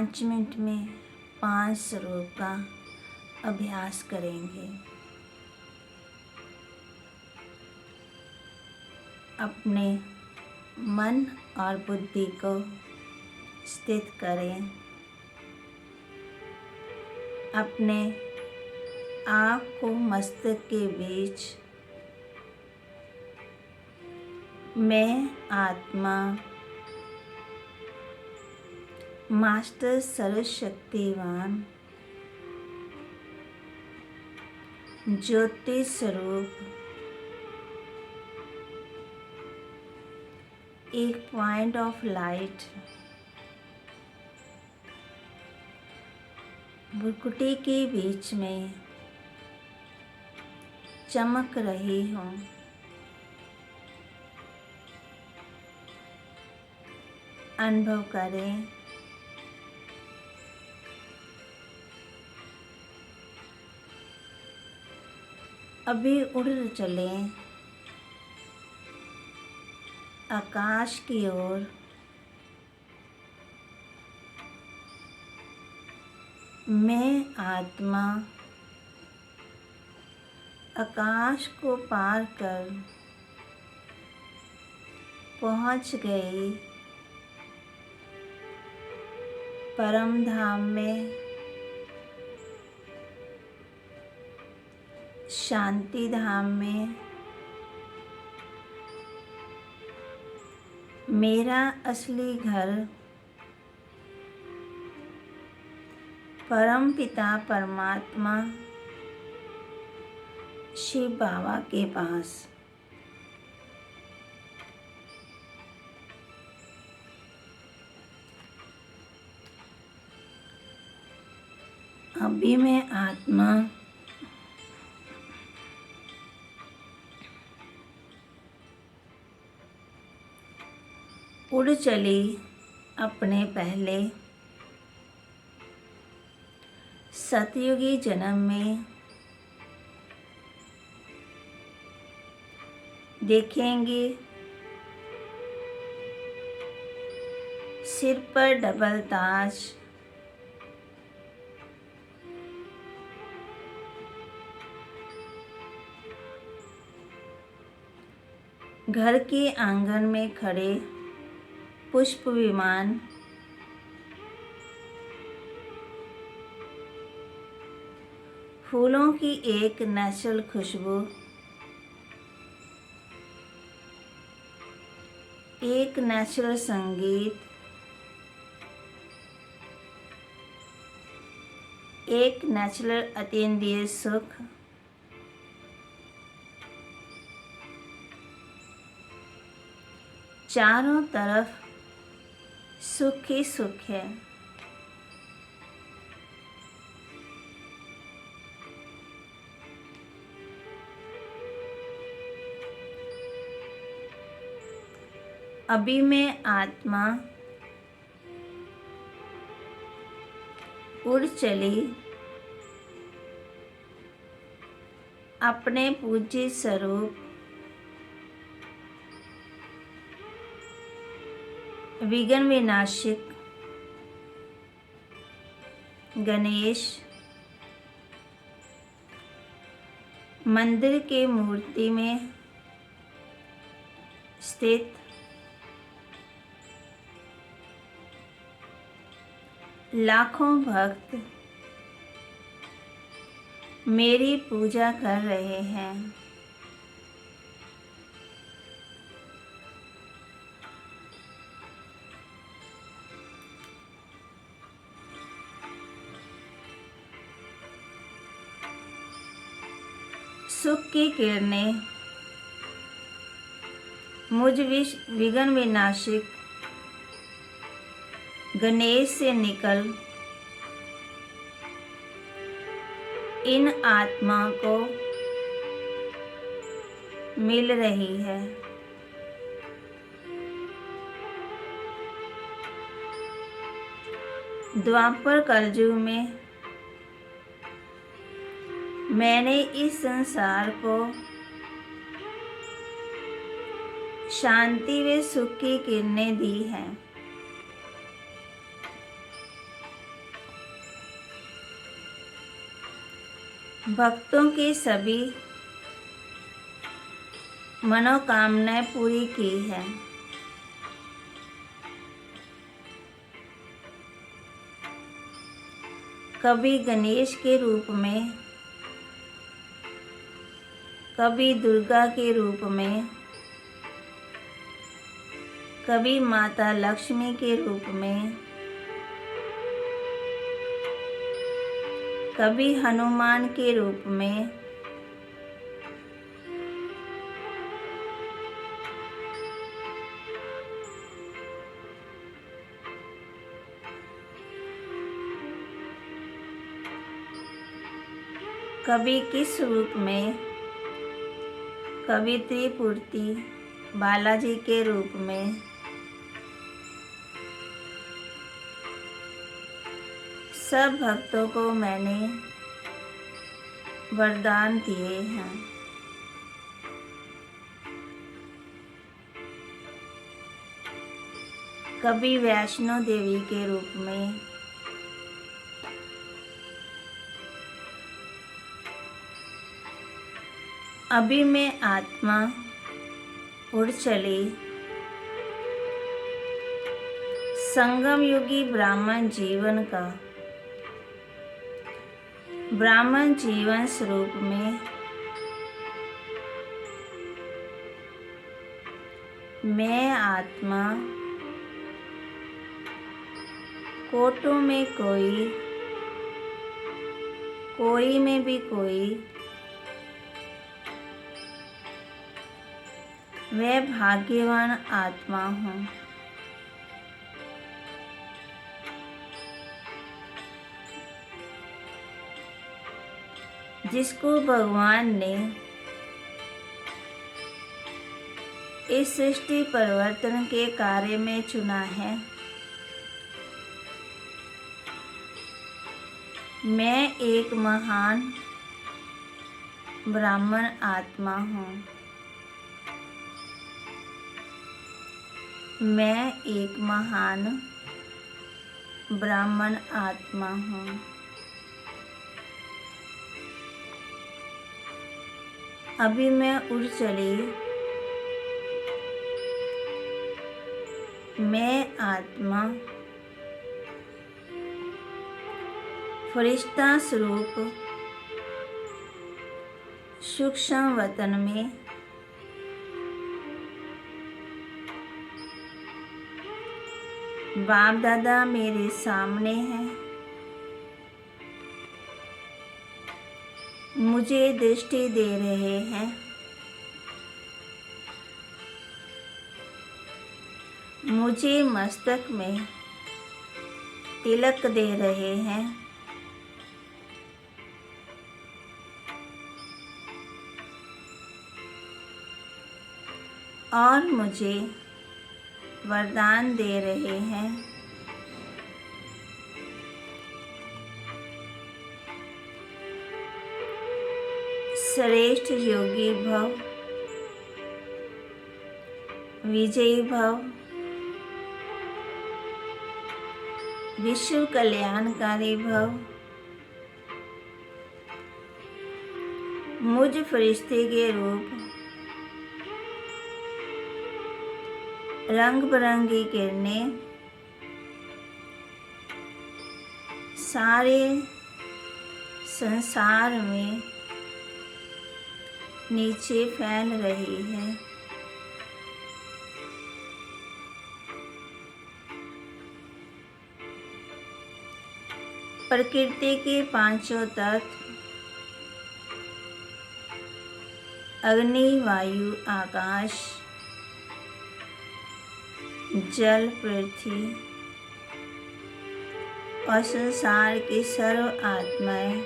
5 minute में 5 स्वरूप का अभ्यास करेंगे। अपने मन और बुद्धि को स्थित करें। अपने आँख को मस्तक के बीच मैं आत्मा मास्टर सर्वशक्तिवान ज्योति स्वरूप एक पॉइंट ऑफ लाइट भ्रुकुटी के बीच में चमक रही हूँ। अनुभव करें। अभी उड़ चलें आकाश की ओर। मैं आत्मा आकाश को पार कर पहुँच गई परम धाम में, शांति धाम में। मेरा असली घर परम पिता परमात्मा शिव बाबा के पास। अभी मैं आत्मा उड़ चली अपने पहले सतयुगी जन्म में। देखेंगे सिर पर डबल ताज, घर के आंगन में खड़े पुष्प विमान, फूलों की एक नेचुरल खुशबू, एक नेचुरल संगीत, एक नेचुरल अतीन्द्रिय सुख, चारों तरफ सुख ही सुख है। अभी मैं आत्मा उड़ चली अपने पूज्य स्वरूप विघ्न विनाशक गणेश मंदिर के मूर्ति में स्थित लाखों भक्त मेरी पूजा कर रहे हैं। सुख की किरणें मुझ विघ्न विनाशक गणेश से निकल इन आत्मा को मिल रही है। द्वापर कलयुग में मैंने इस संसार को शांति व सुख की किरणें दी हैं। भक्तों की सभी मनोकामनाएं पूरी की है। कभी गणेश के रूप में, कभी दुर्गा के रूप में, कभी माता लक्ष्मी के रूप में, कभी हनुमान के रूप में, कभी किस रूप में, कभी त्रिपुर्ति बालाजी के रूप में, सब भक्तों को मैंने वरदान दिए हैं। कभी वैष्णो देवी के रूप में, अभी मैं आत्मा उड़ चली संगम युगी ब्राह्मण जीवन स्वरूप में। मैं आत्मा कोटों में कोई, कोई में भी कोई, वह भाग्यवान आत्मा हूँ। जिसको भगवान ने इस सृष्टि परिवर्तन के कार्य में चुना है। मैं एक महान ब्राह्मण आत्मा हूँ। मैं एक महान ब्राह्मण आत्मा हूँ। अभी मैं उड़ चली, मैं आत्मा फरिश्ता स्वरूप सूक्ष्म वतन में बाप दादा मेरे सामने हैं। मुझे दृष्टि दे रहे हैं। मुझे मस्तक में तिलक दे रहे हैं। और मुझे वरदान दे रहे हैं। श्रेष्ठ योगी भव, विजयी भव, विश्व कल्याणकारी भव। मुझ फरिश्ते के रूप रंग बिरंगी किरणें सारे संसार में नीचे फैल रही है। प्रकृति के पांचों तत्व अग्नि, वायु, आकाश, जल, पृथ्वी और संसार की सर्व आत्माएं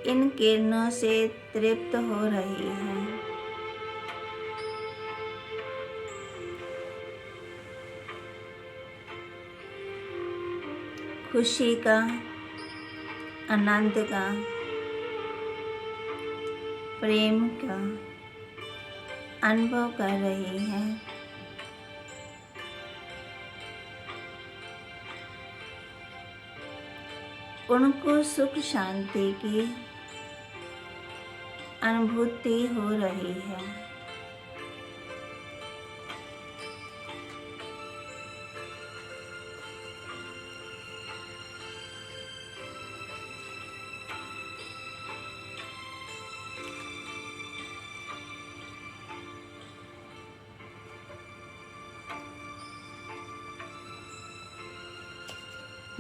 इन किरणों से तृप्त हो रही हैं। खुशी का, आनंद का, प्रेम का अनुभव कर रही हैं। उनको सुख शांति की अनुभूति हो रही है।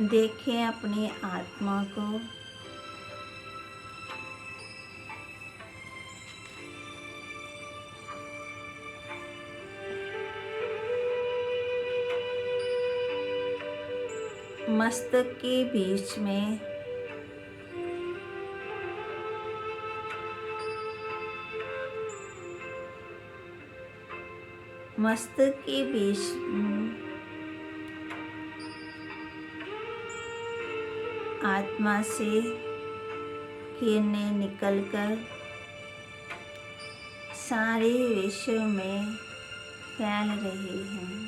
देखें अपनी आत्मा को मस्तक के बीच में मस्तक के बीच आत्मा से किरणें निकलकर सारे विश्व में फैल रही हैं।